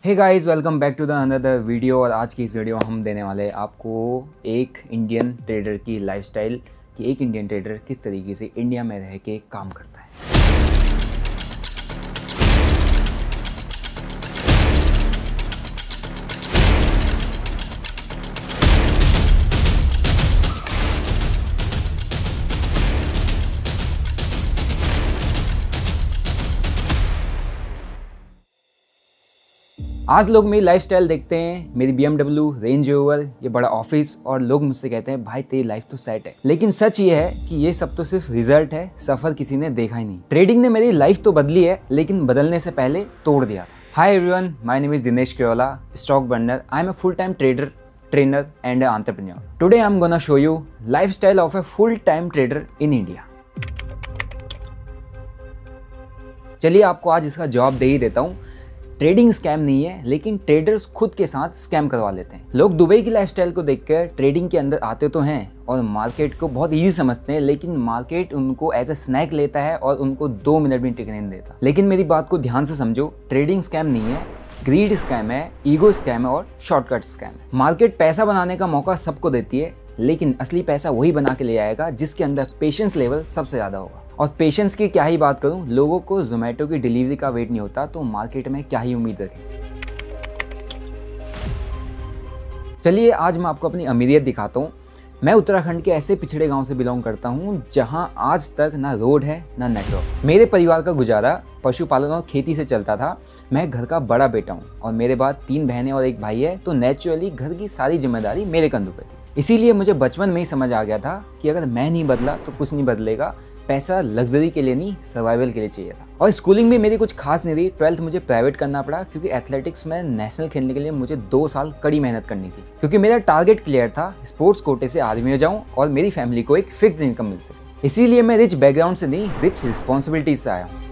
Hey guys, welcome back to the another video. और आज की इस वीडियो में हम देने वाले हैं आपको एक इंडियन ट्रेडर की लाइफस्टाइल कि एक इंडियन ट्रेडर किस तरीके से इंडिया में रह के काम करता है। आज लोग मेरी लाइफस्टाइल देखते हैं, मेरी BMW, रेंज रोवर, ये बड़ा ऑफिस, और लोग मुझसे कहते हैं भाई तेरी लाइफ तो सेट है। लेकिन सच ये है कि ये सब तो सिर्फ रिजल्ट है, सफर किसी ने देखा ही नहीं। ट्रेडिंग ने मेरी लाइफ तो बदली है, लेकिन बदलने से पहले तोड़ दिया था। Hi everyone, my name is Dinesh Kerola, stock burner. I am a full time trader, trainer and an entrepreneur. Today I'm gonna show you lifestyle of a full-time trader in India. चलिए आपको आज इसका जवाब दे ही देता हूँ। ट्रेडिंग स्कैम नहीं है, लेकिन ट्रेडर्स खुद के साथ स्कैम करवा लेते हैं। लोग दुबई की लाइफस्टाइल को देखकर ट्रेडिंग के अंदर आते तो हैं और मार्केट को बहुत इजी समझते हैं, लेकिन मार्केट उनको एज अ स्नैक लेता है और उनको 2 मिनट भी टिकने नहीं देता। लेकिन मेरी बात को ध्यान से समझो, ट्रेडिंग स्कैम नहीं है, ग्रीड स्कैम है, ईगो स्कैम है और शॉर्टकट स्कैम है। मार्केट पैसा बनाने का मौका सबको देती है, लेकिन असली पैसा वही बना के ले आएगा जिसके अंदर पेशेंस लेवल सबसे ज़्यादा होगा। और पेशेंस की क्या ही बात करूं, लोगों को जोमेटो की डिलीवरी का वेट नहीं होता, तो मार्केट में क्या ही उम्मीद रखें। चलिए आज मैं आपको अपनी अमीरियत दिखाता हूँ। मैं उत्तराखंड के ऐसे पिछड़े गांव से बिलोंग करता हूँ जहां आज तक ना रोड है ना नेटवर्क। मेरे परिवार का गुजारा पशुपालन और खेती से चलता था। मैं घर का बड़ा बेटा हूँ और मेरे बाद 3 बहनें और 1 भाई है, तो नेचुरली घर की सारी जिम्मेदारी मेरे कंधों पर थी। इसीलिए मुझे बचपन में ही समझ आ गया था कि अगर मैं नहीं बदला तो कुछ नहीं बदलेगा। पैसा लग्जरी के लिए नहीं, सर्वाइवल के लिए चाहिए था। और स्कूलिंग भी मेरी कुछ खास नहीं रही। 12th मुझे प्राइवेट करना पड़ा क्योंकि एथलेटिक्स में नेशनल खेलने के लिए मुझे 2 साल कड़ी मेहनत करनी थी, क्योंकि मेरा टारगेट क्लियर था, स्पोर्ट्स कोटे से आर्मी में जाऊं और मेरी फैमिली को एक फिक्स्ड इनकम मिल सके। इसीलिए मैं रिच बैकग्राउंड से नहीं, रिच रिस्पॉन्सिबिलिटीज से आया हूँ।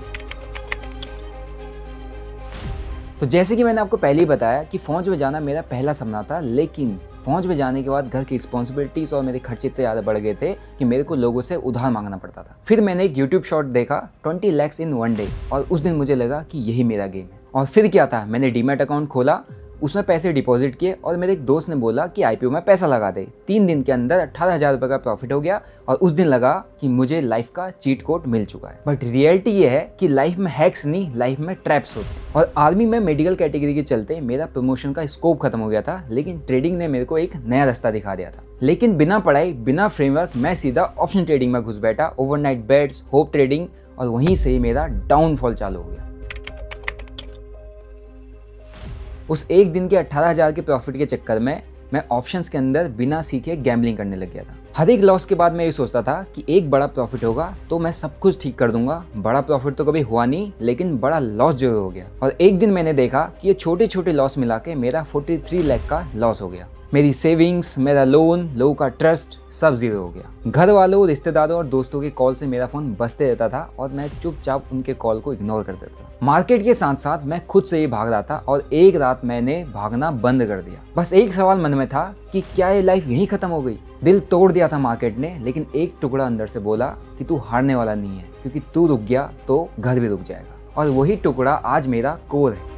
तो जैसे कि मैंने आपको पहले ही बताया कि फौज में जाना मेरा पहला सपना था, लेकिन फौज में जाने के बाद घर की रिस्पॉन्सिबिलिटीज और मेरे खर्चे इतने ज़्यादा बढ़ गए थे कि मेरे को लोगों से उधार मांगना पड़ता था। फिर मैंने एक YouTube शॉर्ट देखा, 20 lakhs in 1 day, और उस दिन मुझे लगा कि यही मेरा गेम है। और फिर क्या था, मैंने डीमैट अकाउंट खोला, उसमें पैसे डिपॉजिट किए और मेरे एक दोस्त ने बोला कि IPO में पैसा लगा दे। 3 दिन के अंदर 18,000 रुपये का प्रॉफिट हो गया और उस दिन लगा कि मुझे लाइफ का चीट कोड मिल चुका है। बट रियलिटी ये है कि लाइफ में हैक्स नहीं, लाइफ में ट्रैप्स होते हैं। और आर्मी में मेडिकल कैटेगरी के चलते मेरा प्रमोशन का स्कोप खत्म हो गया था, लेकिन ट्रेडिंग ने मेरे को एक नया रास्ता दिखा दिया था। लेकिन बिना पढ़ाई, बिना फ्रेमवर्क, मैं सीधा ऑप्शन ट्रेडिंग में घुस बैठा। ओवरनाइट बेट्स, होप ट्रेडिंग, और वहीं से ही मेरा डाउनफॉल चालू हो गया। उस एक दिन के 18,000 के प्रॉफिट के चक्कर में मैं ऑप्शंस के अंदर बिना सीखे गैम्बलिंग करने लग गया था। हर एक लॉस के बाद मैं ये सोचता था कि एक बड़ा प्रॉफिट होगा तो मैं सब कुछ ठीक कर दूंगा। बड़ा प्रॉफिट तो कभी हुआ नहीं, लेकिन बड़ा लॉस जरूर हो गया। और एक दिन मैंने देखा कि ये छोटे छोटे लॉस मिला के मेरा 43 लाख का लॉस हो गया। मेरी सेविंग्स, मेरा लोन, लोगों का ट्रस्ट, सब जीरो हो गया। घर वालों, रिश्तेदारों और दोस्तों के कॉल से मेरा फोन बजते रहता था और मैं चुपचाप उनके कॉल को इग्नोर कर देता था। मार्केट के साथ साथ मैं खुद से ही भाग रहा था और एक रात मैंने भागना बंद कर दिया। बस एक सवाल मन में था कि क्या ये लाइफ यहीं खत्म हो गई। दिल तोड़ दिया था मार्केट ने, लेकिन एक टुकड़ा अंदर से बोला कि तू हारने वाला नहीं है, क्योंकि तू रुक गया तो घर भी रुक जाएगा। और वही टुकड़ा आज मेरा कोर है।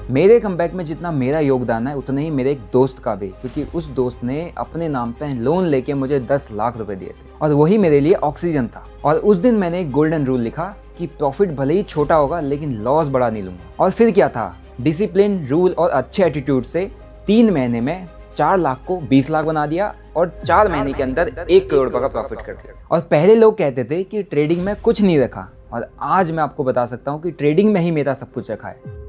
मेरे कमबैक में जितना मेरा योगदान है उतना ही मेरे एक दोस्त का भी, क्योंकि उस दोस्त ने अपने नाम पे लोन लेके मुझे 10 लाख रुपए दिए थे और वही मेरे लिए ऑक्सीजन था। और उस दिन मैंने एक गोल्डन रूल लिखा कि प्रॉफिट भले ही छोटा होगा, लेकिन लॉस बड़ा नहीं लूंगा। और फिर क्या था, डिसिप्लिन, रूल और अच्छे एटीट्यूड से 3 महीने में 4 लाख को 20 लाख बना दिया और 4 महीने के अंदर 1 करोड़ रुपए का प्रॉफिट कर दिया। और पहले लोग कहते थे कि ट्रेडिंग में कुछ नहीं रखा, और आज मैं आपको बता सकता हूँ कि ट्रेडिंग में ही मेरा सब कुछ रखा है।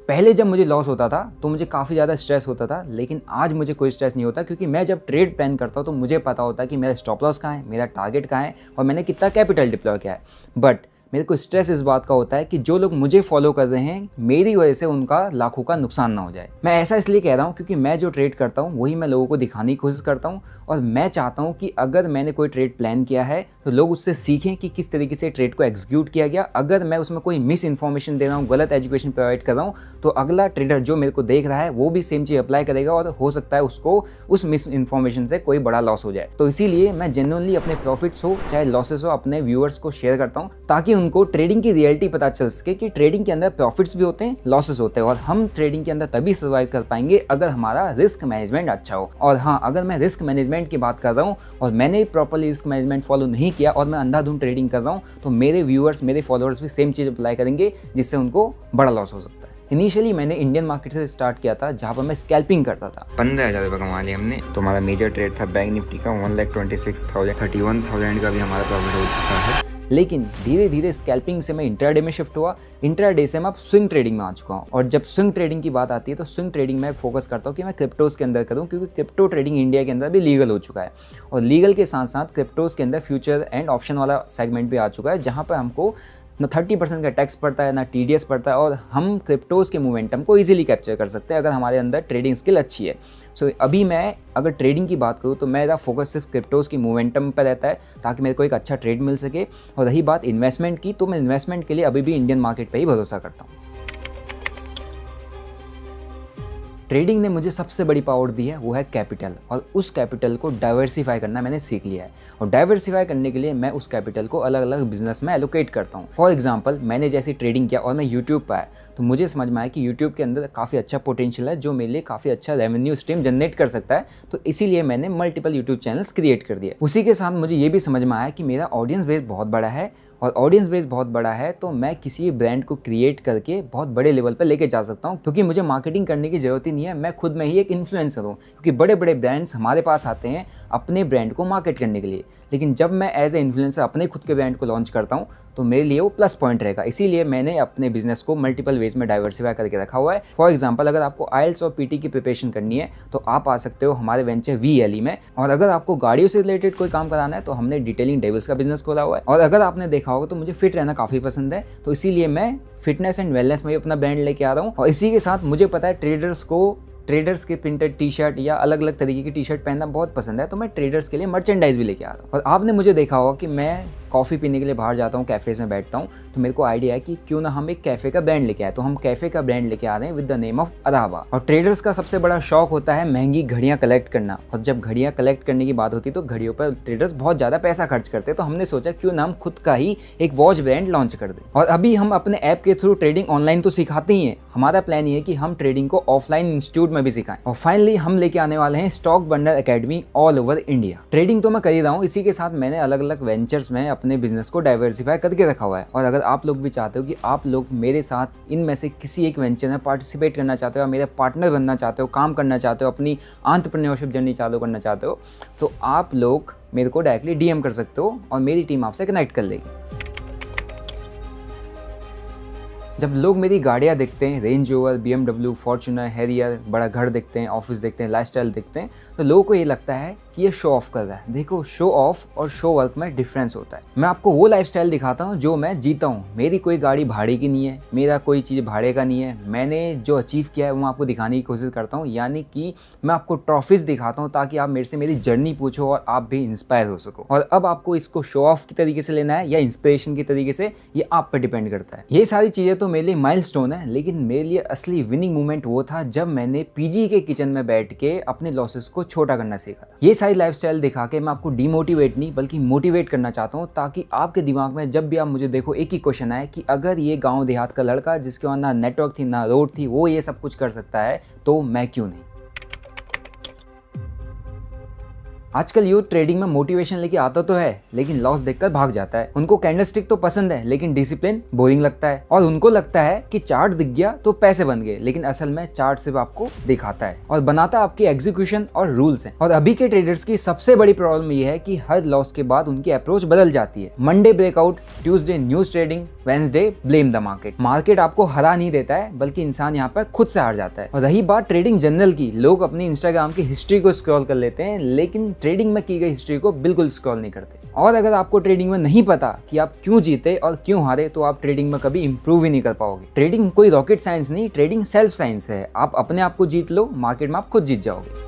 पहले जब मुझे लॉस होता था तो मुझे काफ़ी ज़्यादा स्ट्रेस होता था, लेकिन आज मुझे कोई स्ट्रेस नहीं होता, क्योंकि मैं जब ट्रेड प्लान करता हूँ तो मुझे पता होता है कि मेरा स्टॉप लॉस कहाँ है, मेरा टारगेट कहाँ है और मैंने कितना कैपिटल डिप्लॉय किया है। बट मेरे को स्ट्रेस इस बात का होता है कि जो लोग मुझे फॉलो कर रहे हैं, मेरी वजह से उनका लाखों का नुकसान ना हो जाए। मैं ऐसा इसलिए कह रहा हूँ क्योंकि मैं जो ट्रेड करता हूँ वही मैं लोगों को दिखाने की कोशिश करता हूँ, और मैं चाहता हूँ कि अगर मैंने कोई ट्रेड प्लान किया है तो लोग उससे सीखें कि किस तरीके से ट्रेड को एग्जीक्यूट किया गया। अगर मैं उसमें कोई मिस इन्फॉर्मेशन दे रहा हूँ, गलत एजुकेशन प्रोवाइड कर रहा हूँ, तो अगला ट्रेडर जो मेरे को देख रहा है वो भी सेम चीज़ अप्लाई करेगा और हो सकता है उसको उस मिस इन्फॉर्मेशन से कोई बड़ा लॉस हो जाए। तो इसीलिए मैं जेन्युइनली अपने प्रॉफिट्स हो चाहे लॉसेस हो अपने व्यूअर्स को शेयर करता हूँ, ताकि उनको ट्रेडिंग की रियलिटी पता चल सके कि ट्रेडिंग के अंदर प्रॉफिट्स भी होते हैं, लॉसेस होते हैं, और हम ट्रेडिंग के अंदर तभी सर्वाइव कर पाएंगे अगर हमारा रिस्क मैनेजमेंट अच्छा हो। और हाँ, अगर मैं रिस्क मैनेजमेंट की बात कर रहा हूँ और मैंने प्रॉपरली रिस्क मैनेजमेंट फॉलो नहीं किया और मैं अंधाधुंध ट्रेडिंग कर रहा हूँ, तो मेरे व्यूअर्स, मेरे फॉलोअर्स भी सेम चीज़ अप्लाई करेंगे, जिससे उनको बड़ा लॉस हो सकता है। इनिशियली मैंने इंडियन मार्केट से स्टार्ट किया था, जहाँ पर मैं स्कैल्पिंग करता था। 15,000 रुपये कमा लिया हमने। तो हमारा मेजर ट्रेड था बैंक निफ्टी का 1,26,000, 31,000 का भी हमारा प्रॉफिट हो चुका है। लेकिन धीरे धीरे स्कैल्पिंग से मैं इंट्राडे में शिफ्ट हुआ, इंट्राडे से मैं अब स्विंग ट्रेडिंग में आ चुका हूँ। और जब स्विंग ट्रेडिंग की बात आती है तो स्विंग ट्रेडिंग में फोकस करता हूँ कि मैं क्रिप्टोज़ के अंदर करूँ, क्योंकि क्रिप्टो ट्रेडिंग इंडिया के अंदर भी लीगल हो चुका है। और लीगल के साथ साथ क्रिप्टोज़ के अंदर फ्यूचर एंड ऑप्शन वाला सेगमेंट भी आ चुका है, जहाँ पर हमको ना 30% का टैक्स पड़ता है, ना TDS पड़ता है, और हम क्रिप्टोज़ के मोमेंटम को इजीली कैप्चर कर सकते हैं अगर हमारे अंदर ट्रेडिंग स्किल अच्छी है। सो अभी मैं अगर ट्रेडिंग की बात करूँ तो मेरा फोकस सिर्फ क्रिप्टोज़ की मोमेंटम पर रहता है, ताकि मेरे को एक अच्छा ट्रेड मिल सके। और रही बात इन्वेस्टमेंट की, तो मैं इन्वेस्टमेंट के लिए अभी भी इंडियन मार्केट पर ही भरोसा करता हूँ। ट्रेडिंग ने मुझे सबसे बड़ी पावर दी है, वो है कैपिटल, और उस कैपिटल को डाइवर्सिफाई करना मैंने सीख लिया है। और डाइवर्सिफाई करने के लिए मैं उस कैपिटल को अलग अलग बिजनेस में एलोकेट करता हूँ। फॉर एग्जांपल, मैंने जैसे ट्रेडिंग किया और मैं यूट्यूब पर आया, तो मुझे समझ में आया कि यूट्यूब के अंदर काफ़ी अच्छा पोटेंशियल है, जो मेरे लिए काफ़ी अच्छा रेवेन्यू स्ट्रीम जनरेट कर सकता है। तो इसीलिए मैंने मल्टीपल यूट्यूब चैनल्स क्रिएट कर दिए। उसी के साथ मुझे ये भी समझ में आया कि मेरा ऑडियंस बेस बहुत बड़ा है, और ऑडियंस बेस बहुत बड़ा है तो मैं किसी ब्रांड को क्रिएट करके बहुत बड़े लेवल पर लेके जा सकता हूँ, क्योंकि मुझे मार्केटिंग करने की ज़रूरत ही नहीं है। मैं खुद में ही एक इन्फ्लुएंसर हूँ, क्योंकि बड़े बड़े ब्रांड्स हमारे पास आते हैं अपने ब्रांड को मार्केट करने के लिए। लेकिन जब मैं एज ए इन्फ्लुएंसर अपने खुद के ब्रांड को लॉन्च करता हूँ, तो मेरे लिए वो प्लस पॉइंट रहेगा। इसीलिए मैंने अपने बिजनेस को मल्टीपल वेज में डाइवर्सिफाई करके रखा हुआ है। फॉर एग्जांपल, अगर आपको IELTS और PT की प्रिपरेशन करनी है तो आप आ सकते हो हमारे वेंचर VLE में। और अगर आपको गाड़ियों से रिलेटेड कोई काम कराना है तो हमने डिटेलिंग डेविल्स का बिजनेस खोला हुआ है। और अगर आपने देखा होगा तो मुझे फिट रहना काफ़ी पसंद है, तो इसीलिए मैं फिटनेस एंड वेलनेस में भी अपना ब्रांड लेके आ रहा हूँ। और इसी के साथ मुझे पता है ट्रेडर्स के प्रिंटेड टी-शर्ट या अलग अलग तरीके की टी-शर्ट पहनना बहुत पसंद है, तो मैं ट्रेडर्स के लिए मर्चेंडाइज भी लेके आ रहा हूँ। और आपने मुझे देखा होगा कि मैं कॉफ़ी पीने के लिए बाहर जाता हूँ, कैफ़ेज़ में बैठता हूँ, तो मेरे को आइडिया है कि क्यों ना हम एक कैफ़े का ब्रांड लेके आए। तो हम कैफ़े का ब्रांड लेके आ रहे हैं विद द नेम ऑफ अराबा। और ट्रेडर्स का सबसे बड़ा शौक होता है महंगी घड़ियाँ कलेक्ट करना, और जब घड़ियाँ कलेक्ट करने की बात होती है तो घड़ियों पर ट्रेडर्स बहुत ज़्यादा पैसा खर्च करते हैं। तो हमने सोचा क्यों ना हम खुद का ही एक वॉच ब्रांड लॉन्च कर दें। और अभी हम अपने ऐप के थ्रू ट्रेडिंग ऑनलाइन तो सिखाते ही हैं, हमारा प्लान ये है कि हम ट्रेडिंग को ऑफलाइन इंस्टीट्यूट में भी सिखाएं। और फाइनली हम लेके आने वाले हैं stock bundle academy all over India. Trading तो मैं कर ही रहा हूँ, इसी के साथ मैंने अलग अलग वेंचर्स में अपने बिजनेस को डाइवर्सिफाई करके रखा हुआ है। और अगर आप लोग भी चाहते हो कि आप लोग मेरे साथ इनमें से किसी एक वेंचर में पार्टिसिपेट करना चाहते हो, या मेरे पार्टनर बनना चाहते हो, काम करना चाहते हो, अपनी एंटरप्रेन्योरशिप जर्नी चालू करना चाहते हो, तो आप लोग मेरे को डायरेक्टली DM कर सकते हो और मेरी टीम आपसे कनेक्ट कर लेगी। जब लोग मेरी गाड़ियाँ देखते हैं, range rover, BMW, Fortuner, Harrier, बड़ा घर देखते हैं, ऑफिस देखते हैं, लाइफस्टाइल देखते हैं, तो लोगों को ये लगता है कि ये शो ऑफ कर रहा है। देखो, शो ऑफ और शो वर्क में डिफरेंस होता है। मैं आपको वो लाइफस्टाइल दिखाता हूँ जो मैं जीता हूँ। मेरी कोई गाड़ी भाड़े की नहीं है, मेरा कोई चीज़ भाड़े का नहीं है। मैंने जो अचीव किया है वो मैं आपको दिखाने की कोशिश करता हूँ, यानी कि मैं आपको ट्रॉफीज़ दिखाता हूँ ताकि आप मेरे से मेरी जर्नी पूछो और आप भी इंस्पायर हो सको। और अब आपको इसको शो ऑफ की तरीके से लेना है या इंस्पिरेशन की तरीके से, ये आप पर डिपेंड करता है। ये सारी चीज़ें तो मेरे लिए माइलस्टोन है, लेकिन मेरे लिए असली विनिंग मोमेंट वो था जब मैंने PG के किचन में बैठ के अपने लॉसेस को छोटा करना सीखा। ये सारी लाइफस्टाइल दिखा के मैं आपको डिमोटिवेट नहीं बल्कि मोटिवेट करना चाहता हूँ, ताकि आपके दिमाग में जब भी आप मुझे देखो एक ही क्वेश्चन आए कि अगर ये गांव देहात का लड़का जिसके वहाँ ना नेटवर्क थी ना रोड थी, वो ये सब कुछ कर सकता है, तो मैं क्यों नहीं। आजकल यूथ ट्रेडिंग में मोटिवेशन लेके आता तो है, लेकिन लॉस देखकर भाग जाता है। उनको कैंडलस्टिक तो पसंद है, लेकिन डिसिप्लिन बोरिंग लगता है। और उनको लगता है कि चार्ट दिख गया तो पैसे बन गए, लेकिन असल में चार्ट सिर्फ आपको दिखाता है और बनाता आपकी एग्जीक्यूशन और रूल्स हैं। और अभी के ट्रेडर्स की सबसे बड़ी प्रॉब्लम ये है कि हर लॉस के बाद उनकी अप्रोच बदल जाती है। Monday breakout, Tuesday news trading, Wednesday blame the market. Market आपको हरा नहीं देता है, बल्कि इंसान यहाँ पर खुद से हार जाता है। और रही बात ट्रेडिंग जर्नल की, लोग अपनी इंस्टाग्राम की हिस्ट्री को स्क्रॉल कर लेते हैं, लेकिन ट्रेडिंग में की गई हिस्ट्री को बिल्कुल स्क्रॉल नहीं करते। और अगर आपको ट्रेडिंग में नहीं पता कि आप क्यों जीते और क्यों हारे, तो आप ट्रेडिंग में कभी इंप्रूव ही नहीं कर पाओगे। ट्रेडिंग कोई रॉकेट साइंस नहीं, ट्रेडिंग सेल्फ साइंस है। आप अपने आप को जीत लो, मार्केट में आप खुद जीत जाओगे।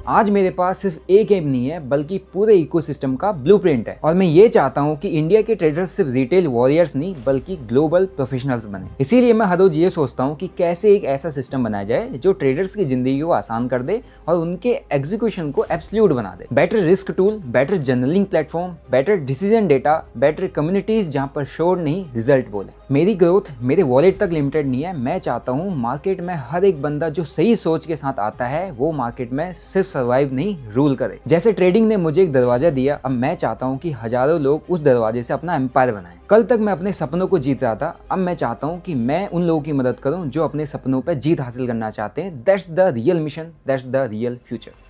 आज मेरे पास सिर्फ एक एम नहीं है बल्कि पूरे इकोसिस्टम का ब्लूप्रिंट है और मैं ये चाहता हूँ कि इंडिया के ट्रेडर्स सिर्फ रिटेल वॉरियर्स नहीं बल्कि ग्लोबल प्रोफेशनल्स बने। इसीलिए मैं हर रोज ये सोचता हूँ कि कैसे एक ऐसा सिस्टम बनाया जाए जो ट्रेडर्स की जिंदगी को आसान कर दे और उनके एग्जीक्यूशन को एब्सोल्यूट बना दे। Better risk tool, better journaling platform, better decision data, better communities जहाँ पर शोर नहीं रिजल्ट बोले। मेरी ग्रोथ मेरे वॉलेट तक लिमिटेड नहीं है। मैं चाहता हूँ मार्केट में हर एक बंदा जो सही सोच के साथ आता है वो मार्केट में सिर्फ सर्वाइव नहीं रूल करे। जैसे ट्रेडिंग ने मुझे एक दरवाजा दिया, अब मैं चाहता हूँ कि हजारों लोग उस दरवाजे से अपना एम्पायर बनाएं। कल तक मैं अपने सपनों को जीत रहा था, अब मैं चाहता हूँ कि मैं उन लोगों की मदद करूँ जो अपने सपनों पर जीत हासिल करना चाहते हैं। That's the real mission, that's the real future.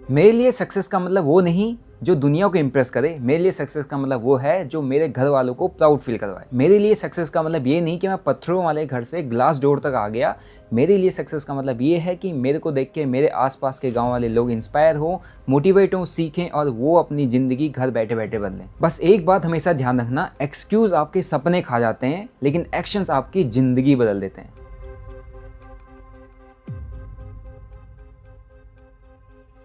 मेरे लिए सक्सेस का मतलब वो नहीं जो दुनिया को इम्प्रेस करे। मेरे लिए सक्सेस का मतलब वो है जो मेरे घर वालों को प्राउड फील करवाए। मेरे लिए सक्सेस का मतलब ये नहीं कि मैं पत्थरों वाले घर से ग्लास डोर तक आ गया। मेरे लिए सक्सेस का मतलब ये है कि मेरे को देख के मेरे आसपास के गांव वाले लोग इंस्पायर हो, मोटिवेट हो, सीखें और वो अपनी ज़िंदगी घर बैठे बैठे बदलें। बस एक बात हमेशा ध्यान रखना, एक्सक्यूज़ आपके सपने खा जाते हैं लेकिन एक्शंस आपकी ज़िंदगी बदल देते हैं।